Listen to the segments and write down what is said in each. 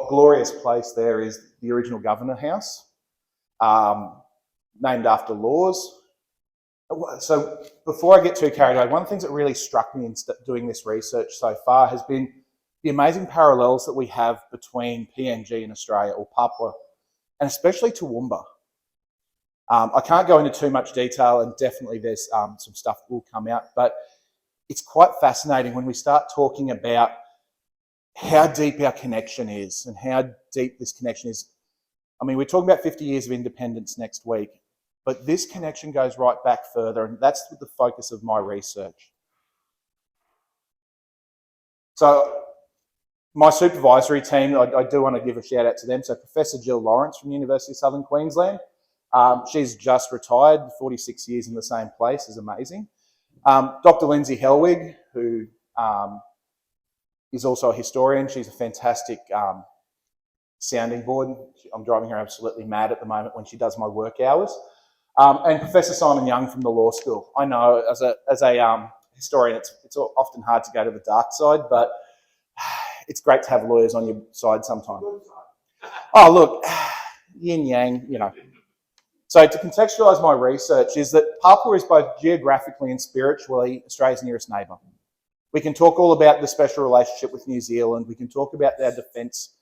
glorious place there is the original Governor House, named after laws. So before I get too carried away, one of the things that really struck me in doing this research so far has been the amazing parallels that we have between PNG in Australia, or Papua, and especially Toowoomba. I can't go into too much detail, and definitely there's some stuff that will come out, but it's quite fascinating when we start talking about how deep our connection is and how deep this connection is. I mean, we're talking about 50 years of independence next week, but this connection goes right back further, and that's the focus of my research. So my supervisory team, I do want to give a shout out to them. So Professor Jill Lawrence from the University of Southern Queensland, she's just retired, 46 years in the same place, is amazing. Dr. Lindsay Helwig, who is also a historian. She's a fantastic sounding board. I'm driving her absolutely mad at the moment when she does my work hours. And Professor Simon Young from the law school. I know as a historian, it's often hard to go to the dark side, but it's great to have lawyers on your side sometimes. Oh, look, yin yang, you know. So to contextualise my research is that Papua is both geographically and spiritually Australia's nearest neighbour. We can talk all about the special relationship with New Zealand. We can talk about our defence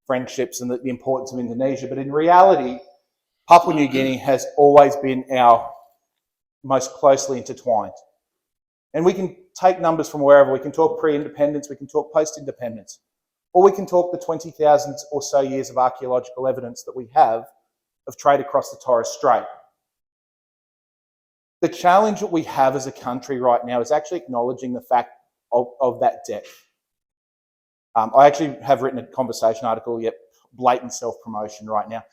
friendships and the importance of Indonesia. But in reality, Papua New Guinea has always been our most closely intertwined. And we can take numbers from wherever. We can talk pre-independence, we can talk post-independence, or we can talk the 20,000 or so years of archaeological evidence that we have of trade across the Torres Strait. The challenge that we have as a country right now is actually acknowledging the fact of that depth. I actually have written a conversation article, yet blatant self-promotion right now,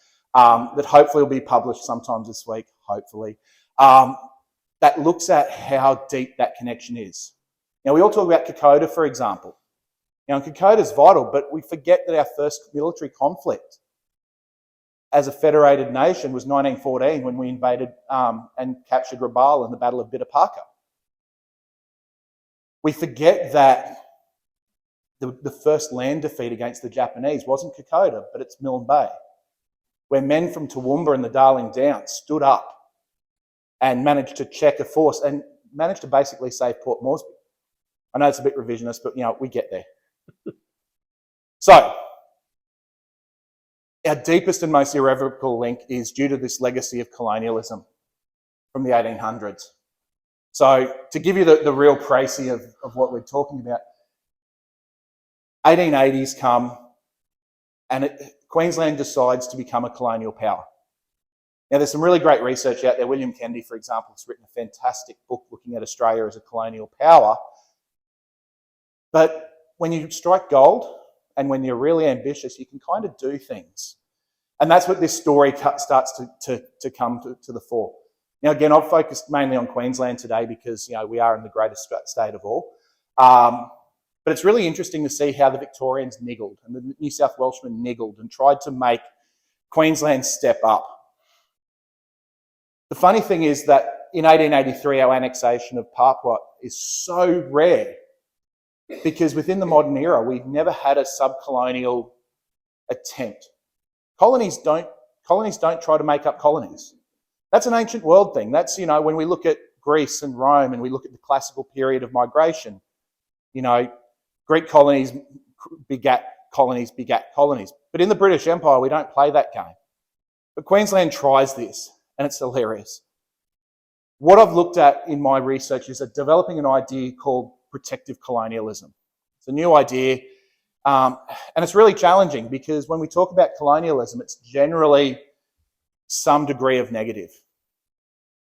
that hopefully will be published sometime this week, hopefully, that looks at how deep that connection is. Now, we all talk about Kokoda, for example. Now, Kokoda is vital, but we forget that our first military conflict as a federated nation was 1914 when we invaded and captured Rabaul in the Battle of Bitapaka. We forget that the first land defeat against the Japanese wasn't Kokoda, but it's Milne Bay, where men from Toowoomba and the Darling Downs stood up and managed to check a force and managed to basically save Port Moresby. I know it's a bit revisionist, but you know, we get there. So, our deepest and most irrevocable link is due to this legacy of colonialism from the 1800s. So, to give you the real précis of what we're talking about, 1880s come and Queensland decides to become a colonial power. Now, there's some really great research out there. William Kennedy, for example, has written a fantastic book looking at Australia as a colonial power. But when you strike gold and when you're really ambitious, you can kind of do things. And that's what this story starts to come to the fore. Now, again, I've focused mainly on Queensland today because, you know, we are in the greatest state of all. But it's really interesting to see how the Victorians niggled and the New South Welshmen niggled and tried to make Queensland step up. The funny thing is that in 1883, our annexation of Papua is so rare because within the modern era, we've never had a subcolonial attempt. Colonies don't try to make up colonies. That's an ancient world thing. That's, you know, when we look at Greece and Rome and we look at the classical period of migration, you know, Greek colonies begat colonies begat colonies. But in the British Empire, we don't play that game. But Queensland tries this, and it's hilarious. What I've looked at in my research is developing an idea called protective colonialism. It's a new idea, and it's really challenging because when we talk about colonialism, it's generally some degree of negative.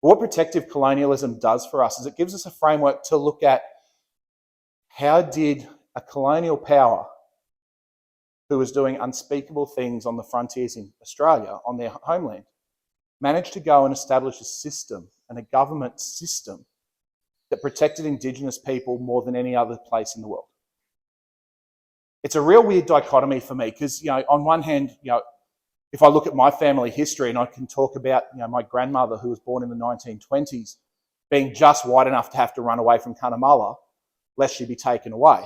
But what protective colonialism does for us is it gives us a framework to look at how did a colonial power who was doing unspeakable things on the frontiers in Australia, on their homeland, manage to go and establish a system and a government system that protected Indigenous people more than any other place in the world. It's a real weird dichotomy for me because, you know, on one hand, you know, if I look at my family history and I can talk about, you know, my grandmother who was born in the 1920s being just white enough to have to run away from Cunnamulla lest she be taken away.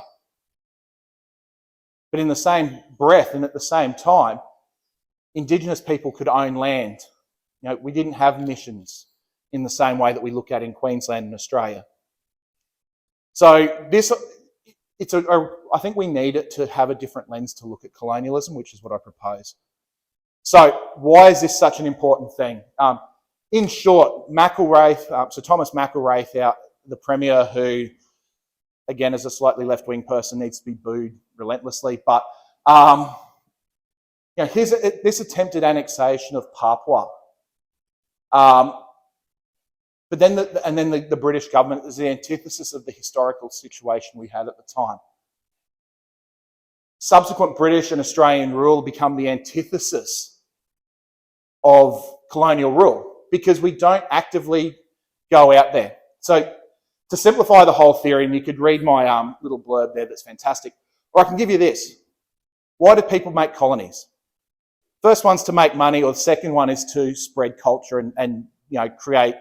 But in the same breath and at the same time, Indigenous people could own land. We didn't have missions in the same way that we look at in Queensland and Australia. So I think we need it to have a different lens to look at colonialism, which is what I propose. So why is this such an important thing? In short, so Thomas McIlwraith, the Premier, who, again, as a slightly left-wing person, needs to be booed relentlessly, but this attempted annexation of Papua, but then the British government is the antithesis of the historical situation we had at the time. Subsequent British and Australian rule become the antithesis of colonial rule because we don't actively go out there. So to simplify the whole theory, and you could read my little blurb there that's fantastic, or I can give you this. Why do people make colonies? First one's to make money, or the second one is to spread culture and create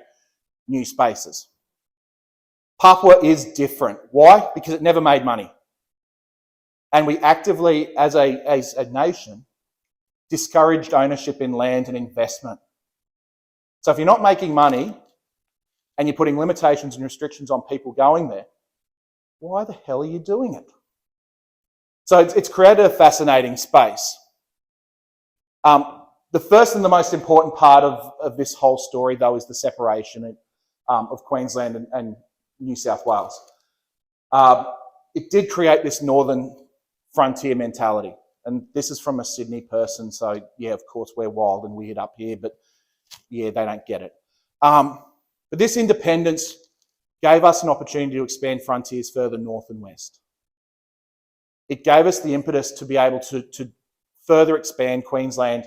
new spaces. Papua is different. Why? Because it never made money. And we actively, as a nation, discouraged ownership in land and investment. So if you're not making money and you're putting limitations and restrictions on people going there, why the hell are you doing it? So it's created a fascinating space. The first and the most important part of this whole story, though, is the separation of Queensland and New South Wales. It did create this northern frontier mentality. And this is from a Sydney person, so yeah, of course, we're wild and weird up here, but yeah, they don't get it. But this independence gave us an opportunity to expand frontiers further north and west. It gave us the impetus to be able to further expand Queensland,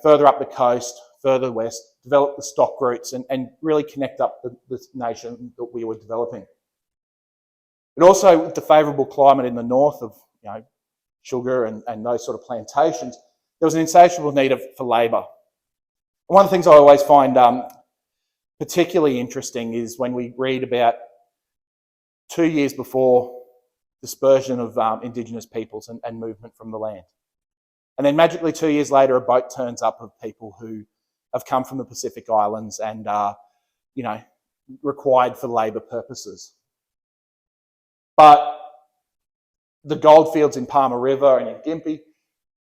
further up the coast, further west, develop the stock routes and really connect up the nation that we were developing. But also with the favourable climate in the north of, sugar and those sort of plantations, there was an insatiable need for labour. One of the things I always find particularly interesting is when we read about 2 years before dispersion of Indigenous peoples and movement from the land. And then magically 2 years later, a boat turns up of people who have come from the Pacific Islands and are, required for labour purposes. But the goldfields in Palmer River and in Gympie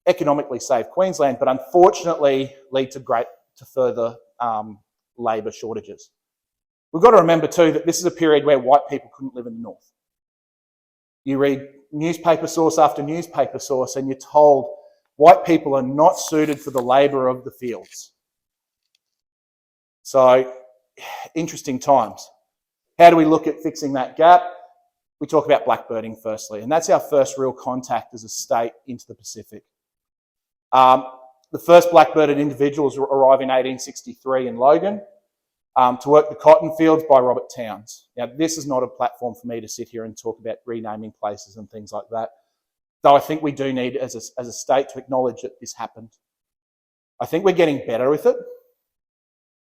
economically save Queensland, but unfortunately lead to further labour shortages. We've got to remember too that this is a period where white people couldn't live in the north. You read newspaper source after newspaper source and you're told white people are not suited for the labour of the fields. So, interesting times. How do we look at fixing that gap? We talk about blackbirding firstly, and that's our first real contact as a state into the Pacific. The first blackbirded individuals arrive in 1863 in Logan to work the cotton fields by Robert Towns. Now, this is not a platform for me to sit here and talk about renaming places and things like that, though I think we do need, as a state, to acknowledge that this happened. I think we're getting better with it.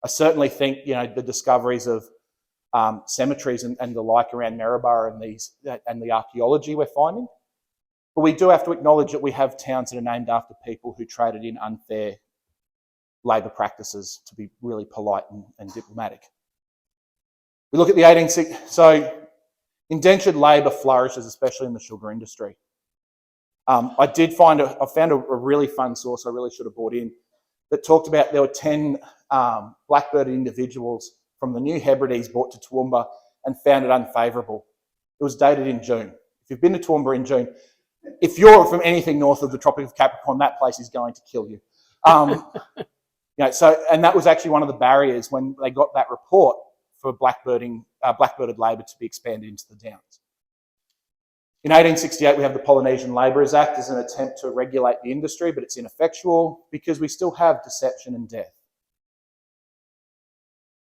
I certainly think, the discoveries of cemeteries and the like around Maryborough and the archaeology we're finding. But we do have to acknowledge that we have towns that are named after people who traded in unfair labour practices, to be really polite and diplomatic. We look at the 1860s, so indentured labour flourishes, especially in the sugar industry. I found a really fun source I really should have brought in that talked about there were 10 blackbirded individuals from the New Hebrides brought to Toowoomba and found it unfavourable. It was dated in June. If you've been to Toowoomba in June, if you're from anything north of the Tropic of Capricorn, that place is going to kill you. And that was actually one of the barriers when they got that report for blackbirded labour to be expanded into the Downs. In 1868, we have the Polynesian Labourers Act as an attempt to regulate the industry, but it's ineffectual because we still have deception and death.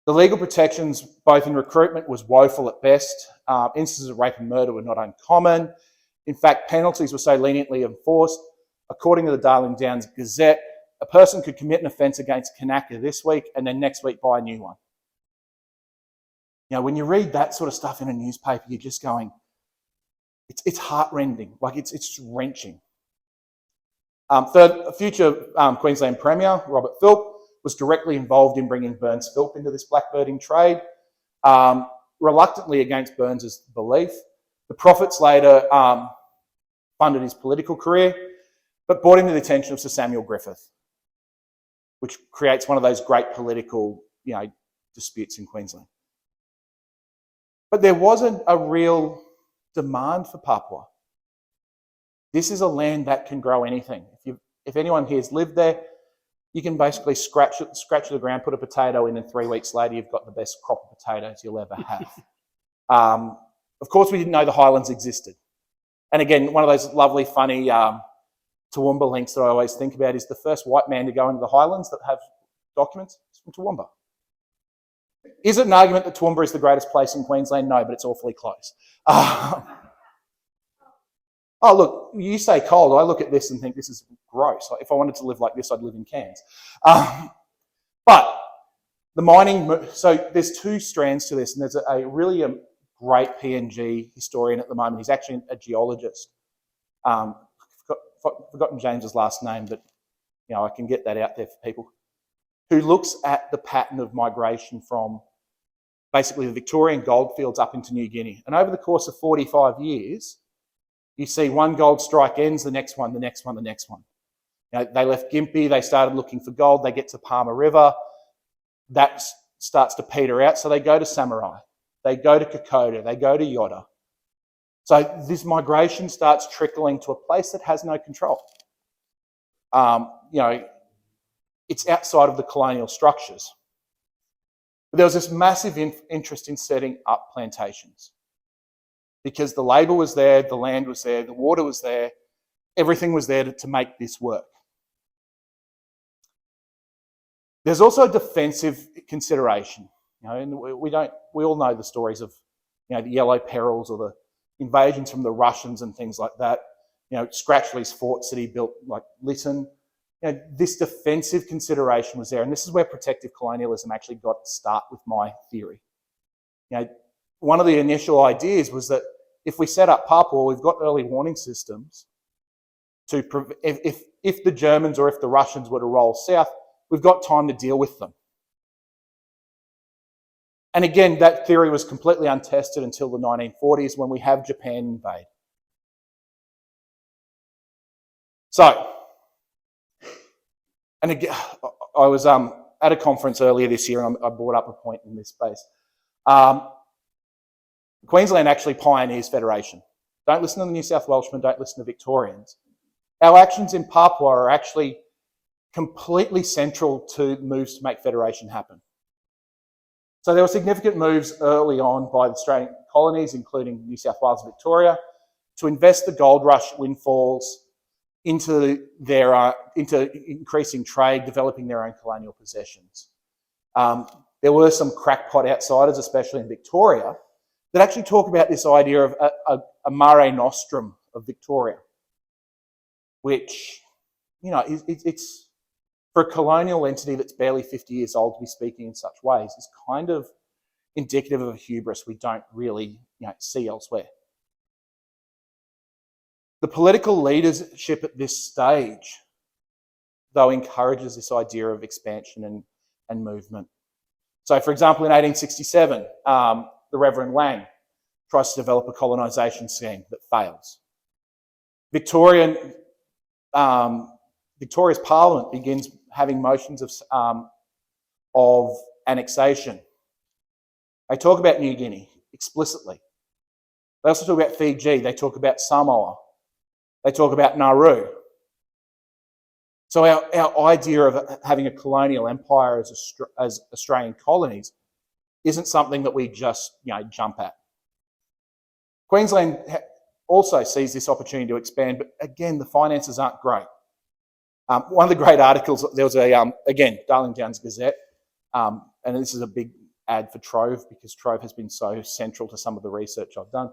The legal protections, both in recruitment, was woeful at best. Instances of rape and murder were not uncommon. In fact, penalties were so leniently enforced. According to the Darling Downs Gazette, a person could commit an offence against Kanaka this week and then next week buy a new one. When you read that sort of stuff in a newspaper, you're just going, it's heart-rending, it's wrenching. Future Queensland Premier, Robert Philp, was directly involved in bringing Burns Philp into this blackbirding trade, reluctantly against Burns's belief. The profits later funded his political career, but brought him to the attention of Sir Samuel Griffith, which creates one of those great political, disputes in Queensland. But there wasn't a real demand for Papua. This is a land that can grow anything. If anyone here has lived there, you can basically scratch the ground, put a potato in, and 3 weeks later you've got the best crop of potatoes you'll ever have. Of course, we didn't know the Highlands existed. And again, one of those lovely, funny Toowoomba links that I always think about is the first white man to go into the Highlands that have documents is from Toowoomba. Is it an argument that Toowoomba is the greatest place in Queensland? No, but it's awfully close. Oh, look, you say cold. I look at this and think this is gross. If I wanted to live like this, I'd live in Cairns. But the mining, so there's two strands to this, and there's a really great PNG historian at the moment. He's actually a geologist. Forgotten James's last name, but I can get that out there for people. Who looks at the pattern of migration from basically the Victorian goldfields up into New Guinea. And over the course of 45 years, you see one gold strike ends, the next one, the next one, the next one. They left Gympie, they started looking for gold, they get to Palmer River, that starts to peter out, so they go to Samurai, they go to Kokoda, they go to Yotta. So this migration starts trickling to a place that has no control. It's outside of the colonial structures. But there was this massive interest in setting up plantations because the labour was there, the land was there, the water was there, everything was there to make this work. There's also a defensive consideration, and we all know the stories of, the Yellow Perils or the invasions from the Russians and things like that. Scratchley's forts that he built, like Lytton. This defensive consideration was there, and this is where protective colonialism actually got its start with my theory. One of the initial ideas was that if we set up Papua, we've got early warning systems to if the Germans or if the Russians were to roll south, we've got time to deal with them. And again, that theory was completely untested until the 1940s when we have Japan invade. So, and again, I was at a conference earlier this year and I brought up a point in this space. Queensland actually pioneers federation. Don't listen to the New South Welshmen, don't listen to Victorians. Our actions in Papua are actually completely central to moves to make federation happen. So there were significant moves early on by the Australian colonies, including New South Wales and Victoria, to invest the gold rush windfalls into increasing trade, developing their own colonial possessions. There were some crackpot outsiders, especially in Victoria, that actually talk about this idea of a mare nostrum of Victoria, which, it's for a colonial entity that's barely 50 years old to be speaking in such ways is kind of indicative of a hubris we don't really see elsewhere. The political leadership at this stage, though, encourages this idea of expansion and movement. So, for example, in 1867, the Reverend Lang tries to develop a colonisation scheme that fails. Victoria's Parliament begins having motions of annexation. They talk about New Guinea explicitly. They also talk about Fiji. They talk about Samoa. They talk about Nauru. So our idea of having a colonial empire as Australian colonies isn't something that we just jump at. Queensland also sees this opportunity to expand, but again, the finances aren't great. One of the great articles, there was again, Darling Downs Gazette, and this is a big ad for Trove because Trove has been so central to some of the research I've done.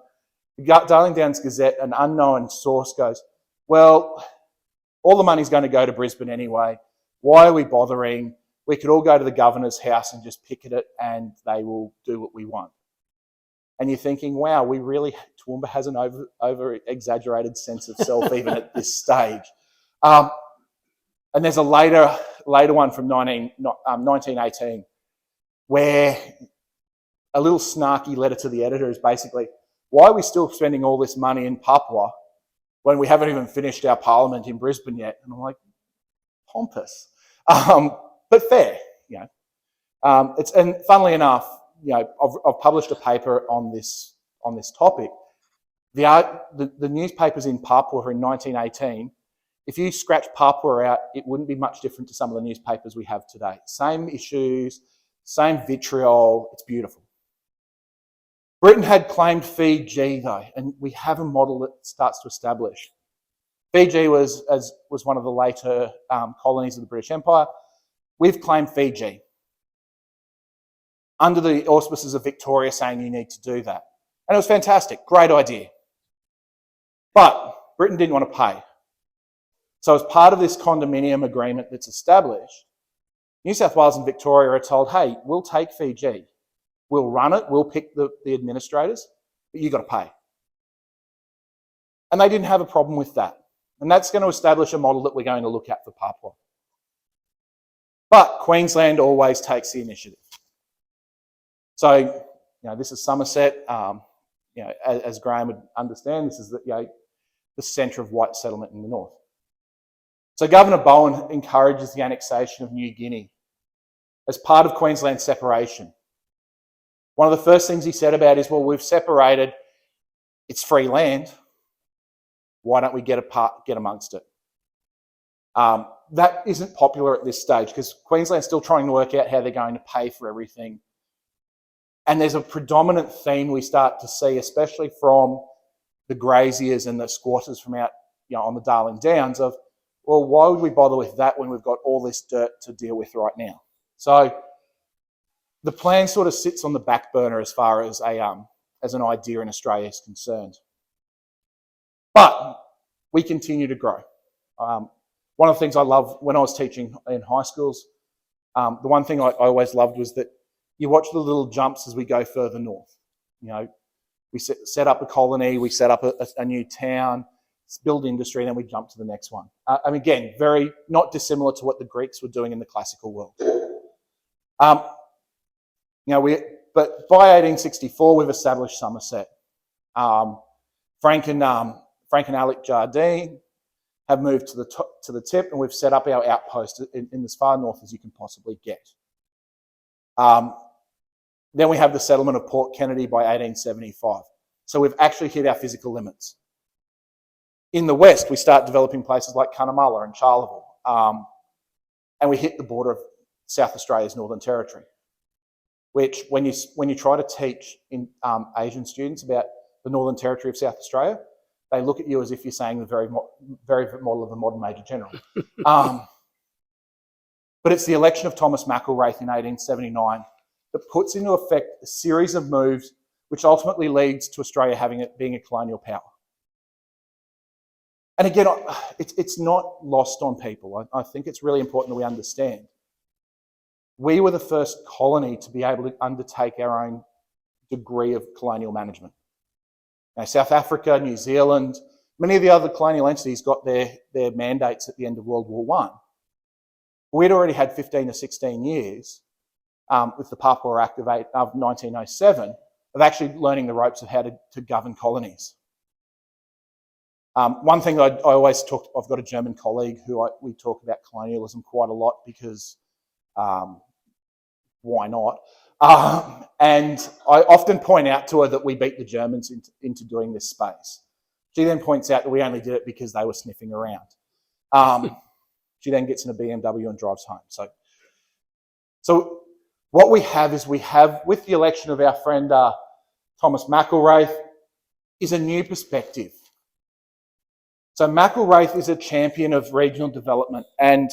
The Darling Downs Gazette, an unknown source goes, well, all the money's going to go to Brisbane anyway. Why are we bothering? We could all go to the governor's house and just picket it and they will do what we want. And you're thinking, wow, Toowoomba has an over-exaggerated sense of self even at this stage. And there's a later one from 1918 where a little snarky letter to the editor is basically, why are we still spending all this money in Papua when we haven't even finished our parliament in Brisbane yet? And I'm like, pompous, but fair, you know. And funnily enough, you know, I've published a paper on this topic. The newspapers in Papua in 1918, if you scratch Papua out, it wouldn't be much different to some of the newspapers we have today. Same issues, same vitriol, it's beautiful. Britain had claimed Fiji though, and we have a model that starts to establish. Fiji was one of the later colonies of the British Empire. We've claimed Fiji under the auspices of Victoria saying you need to do that. And it was fantastic, great idea. But Britain didn't want to pay. So as part of this condominium agreement that's established, New South Wales and Victoria are told, hey, we'll take Fiji. We'll run it, we'll pick the administrators, but you've got to pay. And they didn't have a problem with that. And that's going to establish a model that we're going to look at for Papua. But Queensland always takes the initiative. So, you know, this is Somerset. You know, as Graham would understand, this is the centre of white settlement in the north. So Governor Bowen encourages the annexation of New Guinea as part of Queensland's separation. One of the first things he said about is, well, we've separated, it's free land. Why don't we get amongst it? That isn't popular at this stage because Queensland's still trying to work out how they're going to pay for everything. And there's a predominant theme we start to see, especially from the graziers and the squatters from out, you know, on the Darling Downs of, well, why would we bother with that when we've got all this dirt to deal with right now? So the plan sort of sits on the back burner as far as an idea in Australia is concerned. But we continue to grow. One of the things I love when I was teaching in high schools, the one thing I always loved was that you watch the little jumps as we go further north. You know, we set up a colony, we set up a new town, build industry, and then we jump to the next one. And again, very not dissimilar to what the Greeks were doing in the classical world. You know, but by 1864, we've established Somerset. Frank and Alec Jardine have moved to the tip, and we've set up our outpost in as far north as you can possibly get. Then we have the settlement of Port Kennedy by 1875. So we've actually hit our physical limits. In the west, we start developing places like Cunnamulla and Charleville, and we hit the border of South Australia's Northern Territory, which when you try to teach in Asian students about the Northern Territory of South Australia, they look at you as if you're saying the very model of a modern Major General. But it's the election of Thomas McIlwraith in 1879 that puts into effect a series of moves which ultimately leads to Australia being a colonial power. And again, it's not lost on people. I think it's really important that we understand. We were the first colony to be able to undertake our own degree of colonial management. Now, South Africa, New Zealand, many of the other colonial entities got their mandates at the end of World War I. We'd already had 15 to 16 years with the Papua Act of 1907 of actually learning the ropes of how to govern colonies. One thing I always talk, I've got a German colleague who we talk about colonialism quite a lot because why not? And I often point out to her that we beat the Germans into doing this space. She then points out that we only did it because they were sniffing around. She then gets in a BMW and drives home. So what we have is with the election of our friend Thomas McIlwraith, is a new perspective. So McIlwraith is a champion of regional development, and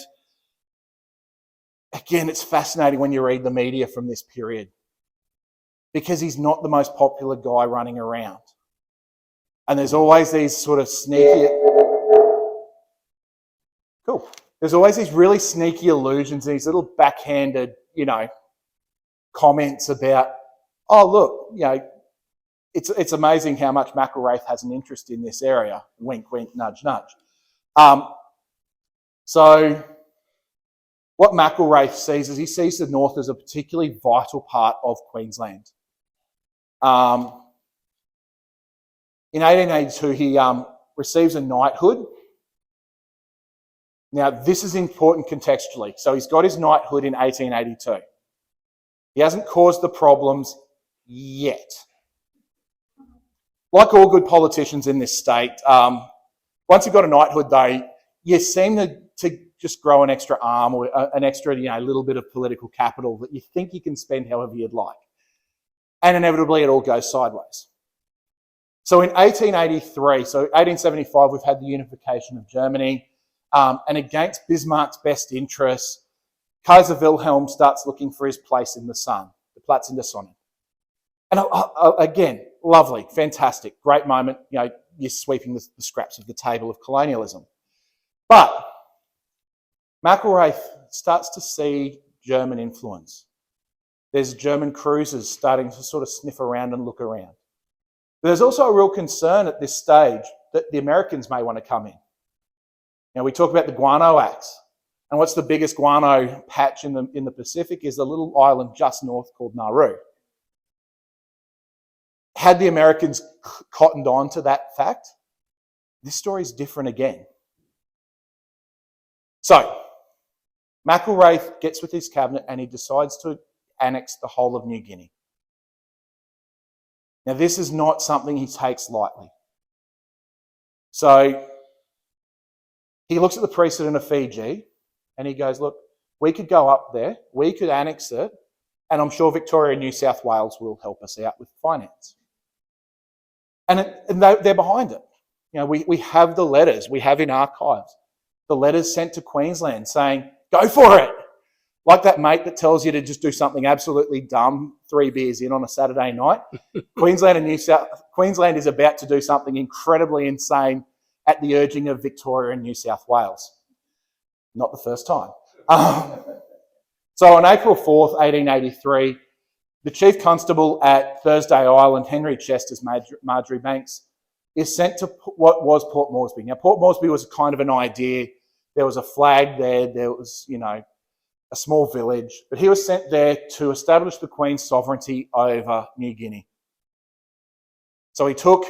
again, it's fascinating when you read the media from this period because he's not the most popular guy running around. And there's always these sort of sneaky... Cool. There's always these really sneaky allusions, these little backhanded, comments about, oh, look, it's amazing how much McIlwraith has an interest in this area. Wink, wink, nudge, nudge. So what McIlwraith sees is he sees the north as a particularly vital part of Queensland. In 1882, he receives a knighthood. Now, this is important contextually. So he's got his knighthood in 1882. He hasn't caused the problems yet. Like all good politicians in this state, once you've got a knighthood, though, you seem to just grow an extra arm or an extra, little bit of political capital that you think you can spend however you'd like. And inevitably, it all goes sideways. So in 1883, so 1875, we've had the unification of Germany, and against Bismarck's best interests, Kaiser Wilhelm starts looking for his place in the sun, the Platz in der Sonne. And again, lovely, fantastic, great moment. You're sweeping the scraps of the table of colonialism. But McIlwraith starts to see German influence. There's German cruisers starting to sort of sniff around and look around. But there's also a real concern at this stage that the Americans may want to come in. Now, we talk about the guano axe. And what's the biggest guano patch in the Pacific is a little island just north called Nauru. Had the Americans cottoned on to that fact, this story is different again. So, McIlwraith gets with his cabinet and he decides to annex the whole of New Guinea. Now, this is not something he takes lightly. So, he looks at the precedent of Fiji and he goes, look, we could go up there, we could annex it, and I'm sure Victoria and New South Wales will help us out with finance. And they're behind it. We have the letters, we have in archives, the letters sent to Queensland saying, go for it. Like that mate that tells you to just do something absolutely dumb 3 beers in on a Saturday night. Queensland is about to do something incredibly insane at the urging of Victoria and New South Wales. Not the first time. So on April 4th, 1883, the Chief Constable at Thursday Island, Henry Chester's Marjorie Banks, is sent to what was Port Moresby. Now, Port Moresby was kind of an idea. There was a flag there was, a small village, but he was sent there to establish the Queen's sovereignty over New Guinea. So he took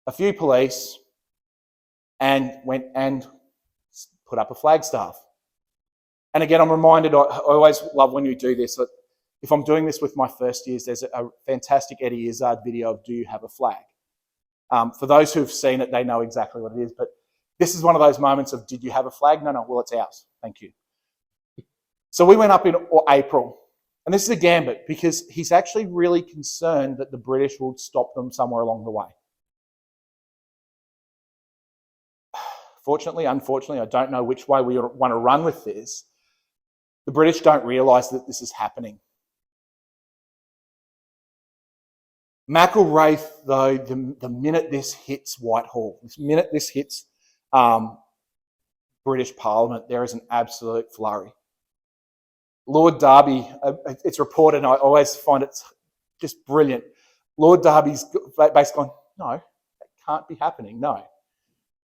a few police and went and put up a flagstaff. And again, I'm reminded, I always love when you do this, that if I'm doing this with my first years, there's a fantastic Eddie Izzard video of Do You Have a Flag? For those who've seen it, they know exactly what it is, but this is one of those moments of, did you have a flag? No, well, it's ours. Thank you. So we went up in April, and this is a gambit because he's actually really concerned that the British will stop them somewhere along the way. Fortunately, unfortunately, I don't know which way we want to run with this. The British don't realise that this is happening. McIlwraith, though, the minute this hits Whitehall, the minute this hits British Parliament, there is an absolute flurry. Lord Derby, it's reported, and I always find it just brilliant. Lord Derby's basically gone, no, that can't be happening, no.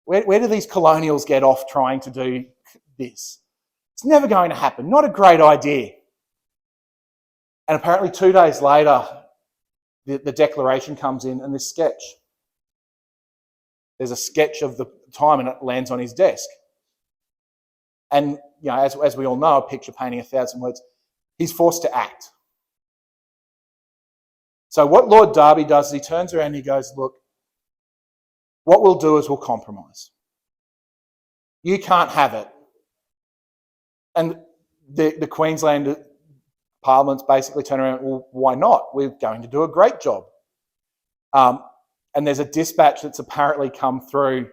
Where do these colonials get off trying to do this? It's never going to happen, not a great idea. And apparently 2 days later, the declaration comes in and this sketch. There's a sketch of the time and it lands on his desk. And as we all know, a picture painting 1,000 words, he's forced to act. So what Lord Derby does is he turns around and he goes, look, what we'll do is we'll compromise. You can't have it. And the Queensland Parliament's basically turn around, well, why not? We're going to do a great job. And there's a dispatch that's apparently come through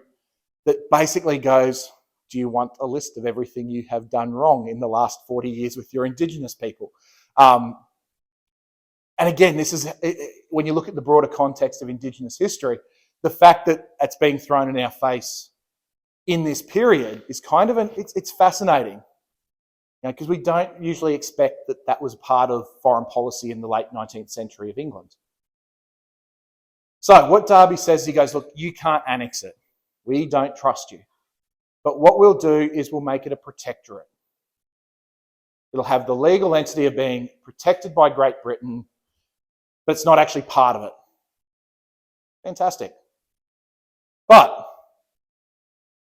that basically goes, do you want a list of everything you have done wrong in the last 40 years with your Indigenous people? And again, this is, when you look at the broader context of Indigenous history, the fact that it's being thrown in our face in this period is kind of it's fascinating. Because we don't usually expect that was part of foreign policy in the late 19th century of England. So what Derby says, he goes, look, you can't annex it. We don't trust you. But what we'll do is we'll make it a protectorate. It'll have the legal entity of being protected by Great Britain, but it's not actually part of it. Fantastic. But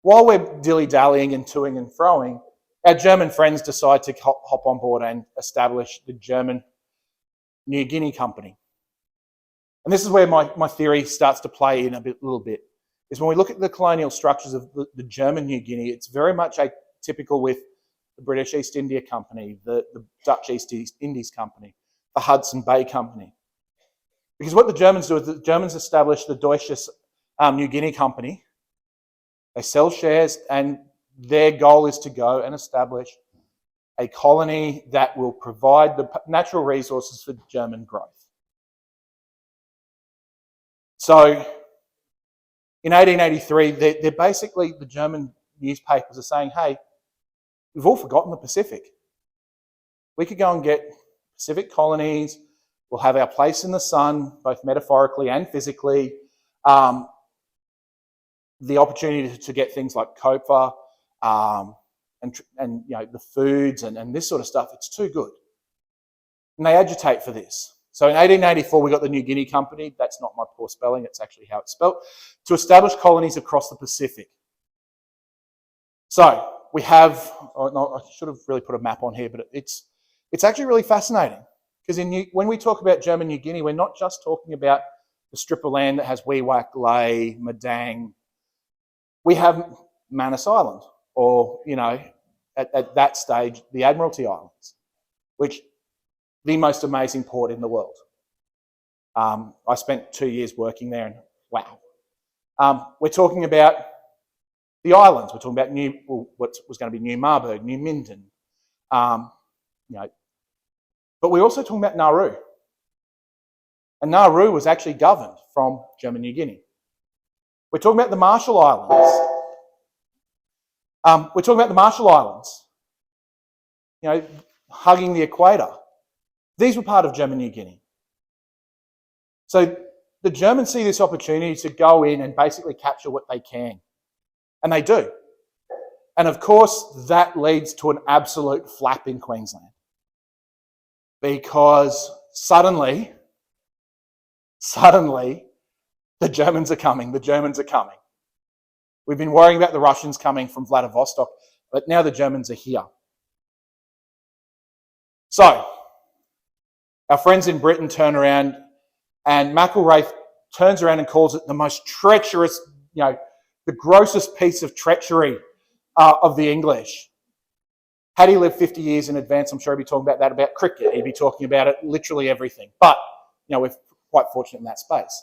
while we're dilly-dallying and toing and froing, our German friends decide to hop on board and establish the German New Guinea Company. And this is where my theory starts to play in a little bit, is when we look at the colonial structures of the German New Guinea, it's very much typical with the British East India Company, the Dutch East Indies Company, the Hudson Bay Company. Because what the Germans do is the Germans establish the Deutsches New Guinea Company. They sell shares, and their goal is to go and establish a colony that will provide the natural resources for German growth. So in 1883, they're basically, the German newspapers are saying, hey, we've all forgotten the Pacific. We could go and get Pacific colonies. We'll have our place in the sun, both metaphorically and physically. The opportunity to get things like copra and the foods and this sort of stuff, it's too good. And they agitate for this. So in 1884, we got the New Guinea Company. That's not my poor spelling. It's actually how it's spelled. To establish colonies across the Pacific. So we have, I should have really put a map on here, but it's actually really fascinating. Because when we talk about German New Guinea, we're not just talking about the strip of land that has Wewak, Lae, Madang. We have Manus Island, or, at that stage, the Admiralty Islands, which the most amazing port in the world. I spent 2 years working there, and wow. We're talking about the islands. We're talking about what was going to be New Marburg, New Minden. But we're also talking about Nauru. And Nauru was actually governed from German New Guinea. We're talking about the Marshall Islands. Hugging the equator. These were part of German New Guinea. So the Germans see this opportunity to go in and basically capture what they can. And they do. And of course, that leads to an absolute flap in Queensland. Because suddenly, the Germans are coming. We've been worrying about the Russians coming from Vladivostok, but now the Germans are here. So, our friends in Britain turn around, and McIlwraith turns around and calls it the most treacherous, the grossest piece of treachery of the English. Had he lived 50 years in advance, I'm sure he'd be talking about that, about cricket. He'd be talking about it, literally everything. But, we're quite fortunate in that space.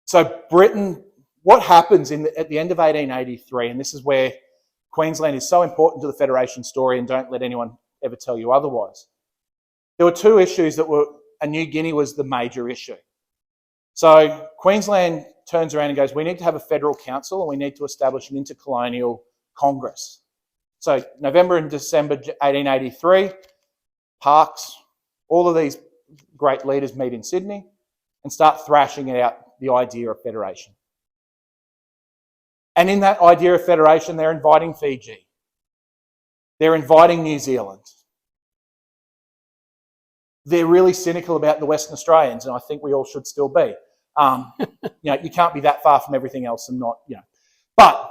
So Britain, what happens at the end of 1883, and this is where Queensland is so important to the Federation story, and don't let anyone ever tell you otherwise. There were two issues and New Guinea was the major issue. So Queensland turns around and goes, we need to have a federal council and we need to establish an intercolonial Congress. So November and December 1883, Parkes, all of these great leaders meet in Sydney and start thrashing out the idea of federation. And in that idea of federation, they're inviting Fiji. They're inviting New Zealand. They're really cynical about the Western Australians, and I think we all should still be. You can't be that far from everything else and not, But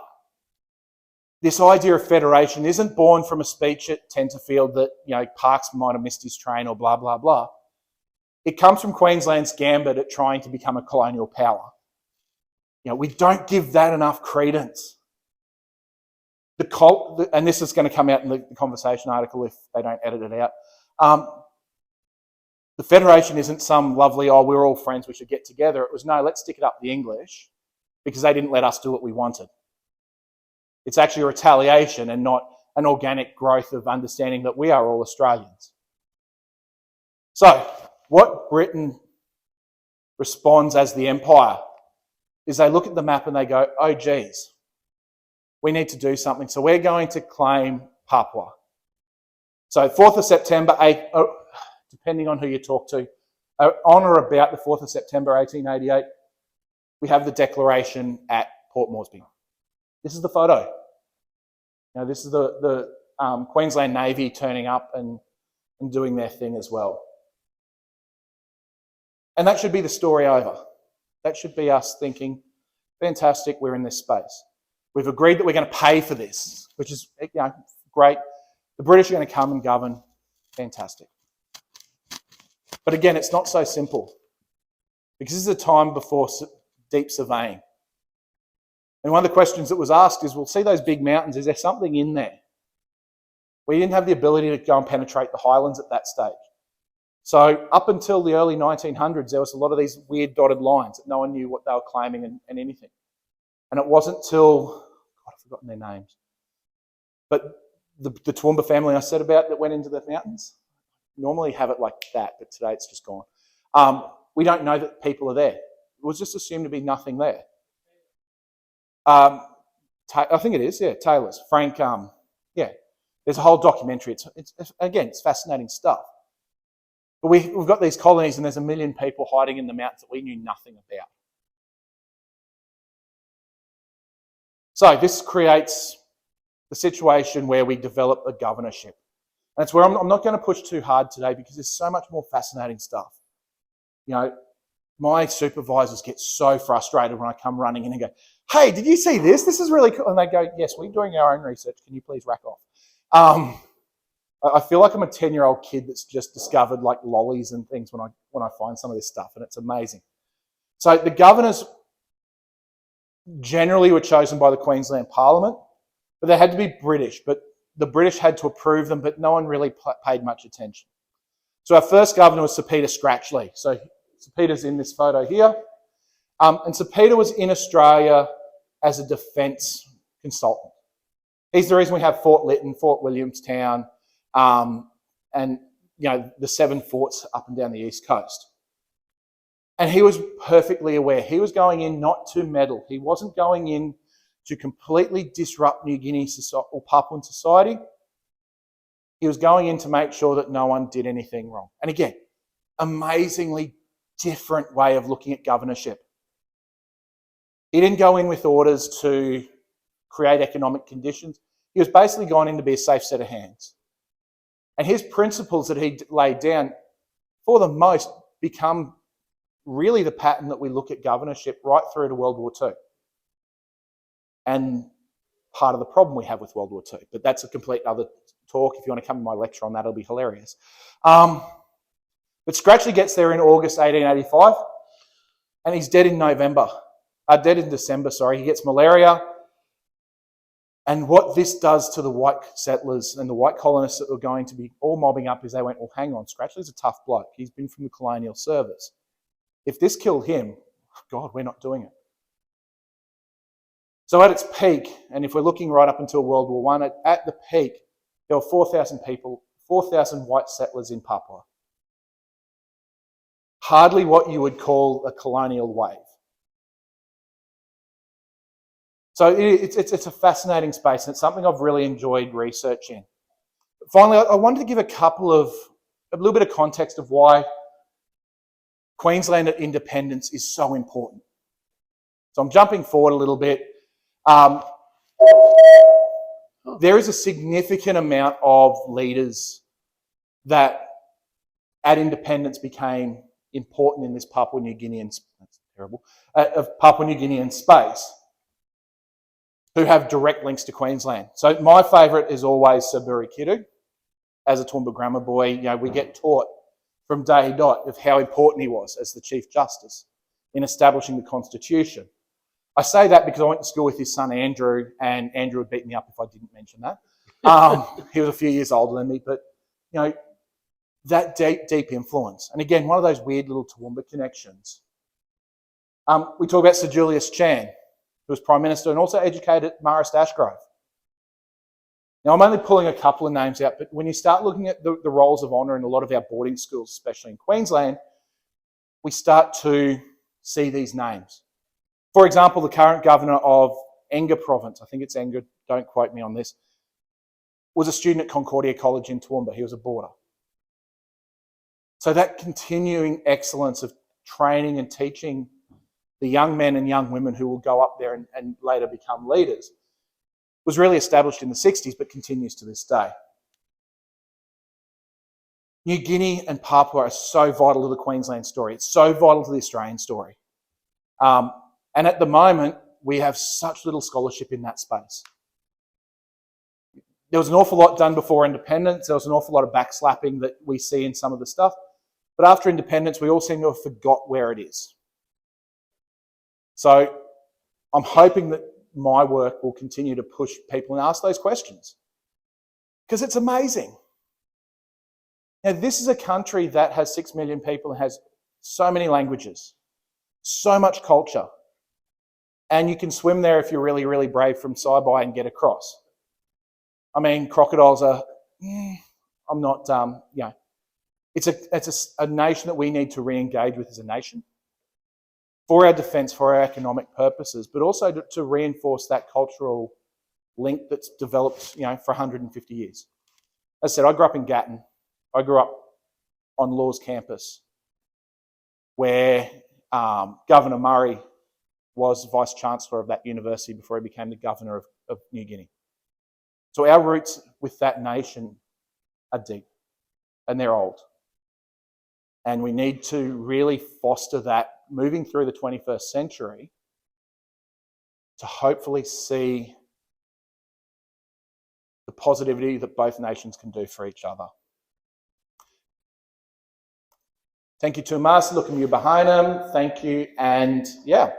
this idea of federation isn't born from a speech at Tenterfield that, Parkes might have missed his train or blah, blah, blah. It comes from Queensland's gambit at trying to become a colonial power. We don't give that enough credence. And this is going to come out in the Conversation article if they don't edit it out. The Federation isn't some lovely, we're all friends, we should get together. It was, no, let's stick it up the English because they didn't let us do what we wanted. It's actually a retaliation and not an organic growth of understanding that we are all Australians. So, what Britain responds as the empire is they look at the map and they go, oh, geez, we need to do something. So we're going to claim Papua. So 4th of September, depending on who you talk to, on or about the 4th of September 1888, we have the declaration at Port Moresby. This is the photo. You know, this is the Queensland Navy turning up and doing their thing as well. And that should be the story over. That should be us thinking, fantastic, we're in this space. We've agreed that we're going to pay for this, which is, you know, great. The British are going to come and govern. Fantastic. But again, it's not so simple, because this is a time before deep surveying. And one of the questions that was asked is, well, see those big mountains, is there something in there? We didn't have the ability to go and penetrate the highlands at that stage. So up until the early 1900s, there was a lot of these weird dotted lines that no one knew what they were claiming and anything. And it wasn't till, God, I've forgotten their names, but the Toowoomba family I said about that went into the mountains, normally have it like that, but today it's just gone. We don't know that people are there. It was just assumed to be nothing there. I think it is, yeah, Taylor's. Frank, yeah. There's a whole documentary. It's fascinating stuff. But we've got these colonies and there's 1 million people hiding in the mountains that we knew nothing about. So this creates the situation where we develop a governorship. And that's where I'm not going to push too hard today, because there's so much more fascinating stuff. You know, my supervisors get so frustrated when I come running in and go, hey, did you see this? This is really cool. And they go, yes, we're doing our own research. Can you please rack off? I feel like I'm a 10-year-old kid that's just discovered like lollies and things when I find some of this stuff, and it's amazing. So the governors generally were chosen by the Queensland Parliament, but they had to be British, but the British had to approve them, but no one really paid much attention. So our first governor was Sir Peter Scratchley. So Sir Peter's in this photo here. And Sir Peter was in Australia as a defence consultant. He's the reason we have Fort Lytton, Fort Williamstown, and you know, the 7 forts up and down the east coast. And he was perfectly aware. He was going in not to meddle. He wasn't going in to completely disrupt New Guinea or Papuan society. He was going in to make sure that no one did anything wrong. And again, amazingly different way of looking at governorship. He didn't go in with orders to create economic conditions. He was basically going in to be a safe set of hands. And his principles that he laid down, for the most, become really the pattern that we look at governorship right through to World War II. And part of the problem we have with World War II. But that's a complete other talk. If you want to come to my lecture on that, it'll be hilarious. But Scratchley gets there in August 1885, and he's dead in December, sorry. He gets malaria. And what this does to the white settlers and the white colonists that were going to be all mobbing up is they went, well, hang on, Scratchley's a tough bloke. He's been from the colonial service. If this killed him, God, we're not doing it. So at its peak, and if we're looking right up until World War I, at the peak, there were 4,000 people, 4,000 white settlers in Papua. Hardly what you would call a colonial wave. So it's a fascinating space, and it's something I've really enjoyed researching. Finally, I wanted to give a little bit of context of why Queensland independence is so important. So I'm jumping forward a little bit. There is a significant amount of leaders that at independence became important in this Papua New Guinean, that's terrible, of Papua New Guinean space, who have direct links to Queensland. So my favourite is always Saburi Kidu. As a Toowoomba grammar boy, you know, we get taught from day dot of how important he was as the Chief Justice in establishing the Constitution. I say that because I went to school with his son Andrew, and Andrew would beat me up if I didn't mention that. He was a few years older than me, but you know, that deep influence. And again, one of those weird little Toowoomba connections. We talk about Sir Julius Chan, who was Prime Minister and also educated at Marist Ashgrove. Now, I'm only pulling a couple of names out, but when you start looking at the roles of honour in a lot of our boarding schools, especially in Queensland, we start to see these names. For example, the current governor of Enga province, I think it's Enga, don't quote me on this, was a student at Concordia College in Toowoomba. He was a boarder. So that continuing excellence of training and teaching the young men and young women who will go up there and later become leaders was really established in the 60s, but continues to this day. New Guinea and Papua are so vital to the Queensland story. It's so vital to the Australian story. And at the moment, we have such little scholarship in that space. There was an awful lot done before independence. There was an awful lot of backslapping that we see in some of the stuff. But after independence, we all seem to have forgot where it is. So I'm hoping that my work will continue to push people and ask those questions, because it's amazing. Now, this is a country that has 6 million people and has so many languages, so much culture, and you can swim there if you're really, really brave from Saibai and get across. I mean, crocodiles are, I'm not, it's a nation that we need to re-engage with as a nation for our defence, for our economic purposes, but also to reinforce that cultural link that's developed, for 150 years. As I said, I grew up in Gatton. I grew up on Law's campus, where Governor Murray was Vice-Chancellor of that university before he became the Governor of New Guinea. So our roots with that nation are deep, and they're old. And we need to really foster that moving through the 21st century to hopefully see the positivity that both nations can do for each other. Thank you to Mas, looking you behind him. Thank you, and yeah.